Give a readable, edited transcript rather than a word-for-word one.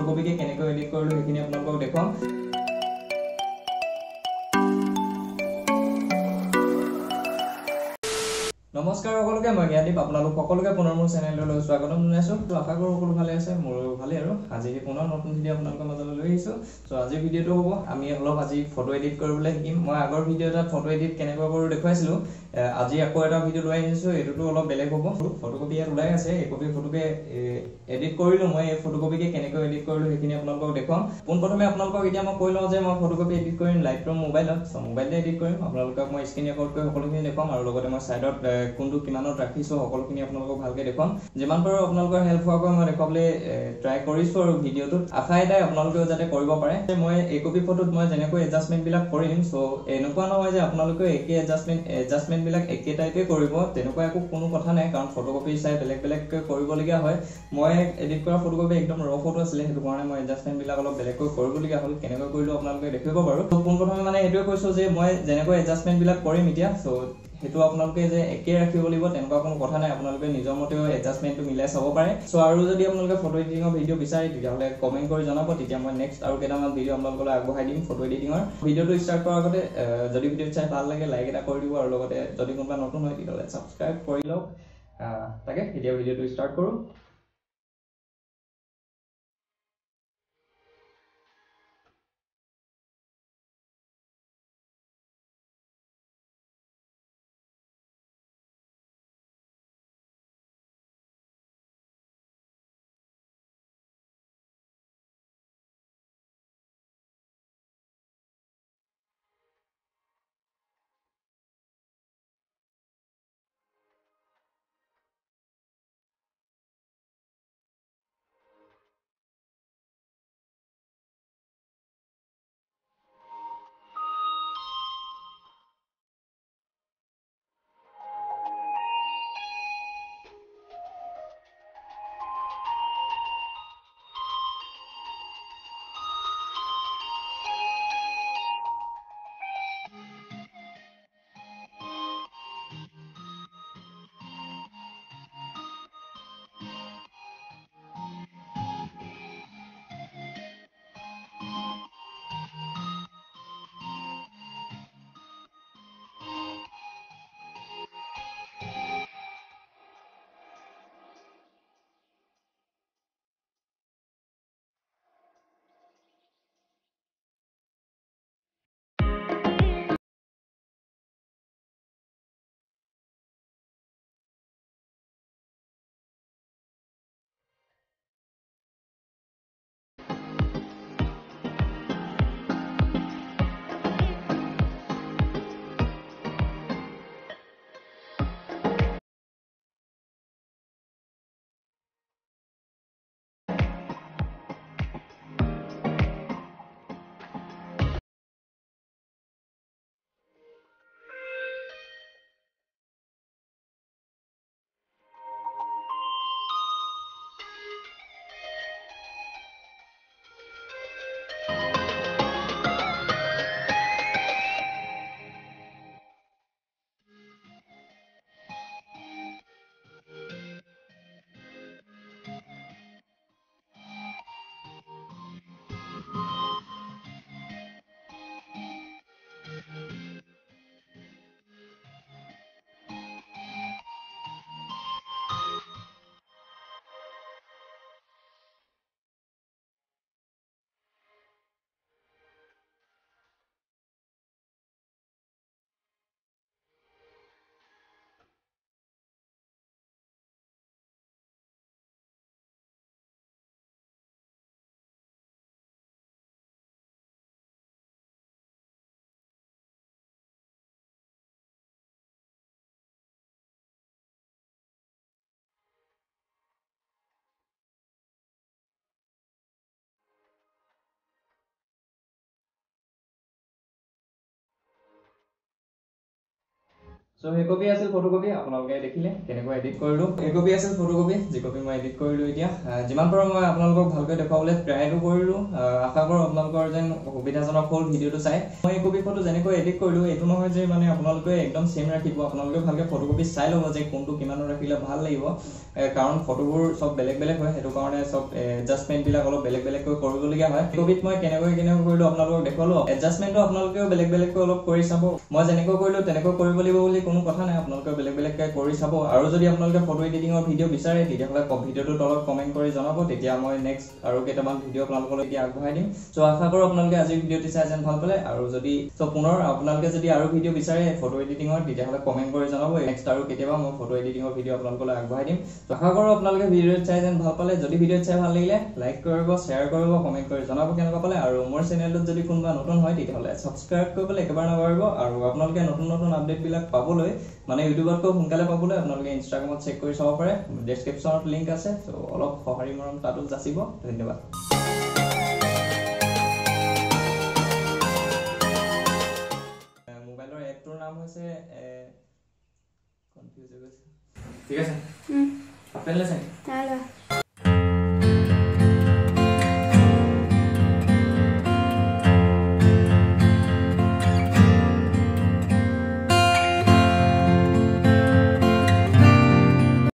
ফটোকপিকে কেনেকৈ এডিট কৰিলো সেইখিনি আপোনালোকক দেখুৱাম নমস্কাৰ সকলোকে মই জ্ঞানদীপ আপোনালোক সকলোকে পুনৰ মোৰ চেনেললৈ স্বাগতম জনাইছো তো আশা কৰো সকলো ভালে আছে মোৰ ভালে আৰু আজি পুনৰ নতুন ভিডিও আপোনালোকৰ মাজলৈ লৈ আহিছো সো আজিৰ ভিডিওটো হ'ব আমি অলপ আজি ফটো এডিট কৰিবলৈ শিকিম মই আগৰ ভিডিওটা ফটো এডিট কেনেকৈ কৰো দেখুৱাইছিলো আজি আকৌ এটা ভিডিও লৈ আহিছো এটোটো অলপ বেলেগ হ'ব ফটোকপি ইয়াত ওলাই আছে এই কপি ফটোকে এডিট কৰিলো মই এই ফটোকপিকে কেনেকৈ এডিট কৰিলো সেইখিনি আপোনালোকক দেখুৱাম পোনপ্ৰথমে আপোনালোকক এতিয়া মই কৈ লওঁ যে মই ফটোকপি এডিট কৰিম লাইটৰুম মোবাইলত সো মোবাইলতে এডিট কৰিম আপোনালোকক মই স্ক্ৰীন ৰেকৰ্ড কৰি সকলোখিনি দেখুৱাম আৰু লগতে মই সাইডত কোনটো কিমানত ৰাখিছো সকলোখিনি আপোনালোকক ভালকৈ দেখুৱাম যিমান পাৰো আপোনালোকৰ হেল্প হোৱাকৈ মই দেখুৱাবলৈ ট্ৰাই কৰিছো আৰু ভিডিওটোত আশা এটাই আপোনালোকেও যাতে কৰিব পাৰে মই এই কপি ফটোত মই যেনেকৈ এডজাষ্টমেন্ট বিলাক কৰিম সো এনেকুৱা নহয় যে আপোনালোকে একে এডজাষ্টমেন্ট বিলাক একে টাইপে কৰিব তেনেকুৱা একো কোনো কথা নাই কাৰণ ফটোকপি চাই বেলেগ বেলেগ কৰিবলগীয়া হয় মই এডিট কৰা ফটোকপি একদম ৰ ফটো আছিল হেতু কাৰণে মই এডজাষ্টমেন্ট বিলাক অলপ বেলেগকৈ কৰিবলগীয়া হ'ল কেনেকৈ কৰিলো আপোনালোকে দেখিব বাৰু তো পোনপ্ৰথমে মানে এটোৱে কৈছো যে মই যেনেকৈ এডজাষ্টমেন্ট বিলাক কৰিম এতিয়া সো হেতু আপোনালোকে যে একে ৰাখিব লাগিব তেনেকুৱা কোনো কথা নাই আপোনালোকে নিজৰ মতেও এডজাষ্টমেন্টটো মিলাই চাব পাৰে সো আৰু যদি আপোনালোকে ফটো এডিটিংৰ ভিডিও বিচাৰে তেতিয়াহলে কমেন্ট কৰি জনাব তেতিয়া মই নেক্সট আৰু কেইটামান ভিডিও আপোনালোকলৈ আগবঢ়াই দিম ফটো এডিটিংৰ ভিডিওটো ষ্টাৰ্ট কৰাৰ আগতে যদি ভিডিও চাই ভাল লাগে লাইক এটা কৰি দিব আৰু লগতে যদি কোনোবা নতুন হয় তেতিয়াহলে সাবস্ক্ৰাইব কৰি লওক তাকে এতিয়া ভিডিওটো ষ্টাৰ্ট কৰো সো এই কপি আছিল ফটোকপি আপোনালোকে দেখিলে কেনেকৈ এডিট কৰিলো এই কপি আছিল ফটোকপি যি কপি মই এডিট কৰিলো এতিয়া যিমান পাৰো মই আপোনালোকক ভালকৈ দেখাবলৈ ট্ৰাইটো কৰিলো আশা কৰো আপোনালোকৰ যেন সুবিধাজনক হ'ল ভিডিওটো চাই মই এই কপি ফটো যেনেকৈ এডিট কৰিলো এটো নহয় যে মানে আপোনালোকে একদম সেম ৰাখিব আপোনালোকে ভালকৈ ফটোকপি চাই ল'ব যে কোনটো কিমানো ৰাখিলে ভাল লাগিব কাৰণ ফটোবোৰ সব বেলেগ বেলেগ হয় হেতু কাৰণে সব এডজাস্টমেন্ট বিলাক অলপ বেলেগ বেলেগকৈ কৰিবলগীয়া হয় কপিত মই কেনেকৈ কৰিলো আপোনালোকক দেখালো এডজাস্টমেন্টটো আপোনালোকেও বেলেগ বেলেগকৈ অলপ কৰি চাব মই যেনেকৈ কৰিলো তেনেকৈ কৰিব লাগিব বুলি কোনো কথা নাই আপোনালোকে বেলেগ বেলেগকৈ কৰি চাব আৰু যদি আপোনালোকে ফটো এডিটিংৰ ভিডিও বিচাৰে তেতিয়াহলে ভিডিওটো তলত কমেন্ট কৰি জনাব তেতিয়া মই নেক্সট আৰু কেইটামান ভিডিও আপোনালোকলৈ এতিয়া আগবঢ়াই দিম সো আশা কৰো আপোনালোকে আজি ভিডিওটি চাই যেন ভাল পালে আৰু যদি সো পুনৰ আপোনালোকে যদি আৰু ভিডিও বিচাৰে ফটো এডিটিংৰ তেতিয়াহলে কমেন্ট কৰি জনাব নেক্সট আৰু কেতিয়াবা মই ফটো এডিটিংৰ ভিডিও আপোনালোকলৈ আগবঢ়াই দিম সো আশা কৰো আপোনালোকে ভিডিওটো চাই যেন ভাল পালে যদি ভিডিওটো চাই ভাল লাগিলে লাইক কৰিব শেয়াৰ কৰিব কমেন্ট কৰি জনাব কেনেকুৱা পালে আৰু মোৰ চেনেলটোত যদি কোনোবা নতুন হয় তেতিয়াহলে সাবস্ক্ৰাইব কৰিবলৈ একেবাৰে নাপাহৰিব আৰু আপোনালোকে নতুন নতুন আপডেট বিলাক পাবলৈ মানে ইউটিউবতকৈ সোনকালে পাবলৈ আপোনালোকে ইনষ্টাগ্ৰামত চেক কৰি চাব পাৰে ডেসক্ৰিপচনত লিংক আছে সো অলপ সহাৰি মৰম তাতো যাচিব ধন্যবাদ মোবাইলৰ এপটোৰ নাম হৈছে কনফিউজ হৈ গৈছে ঠিক আছে আপেল লেছে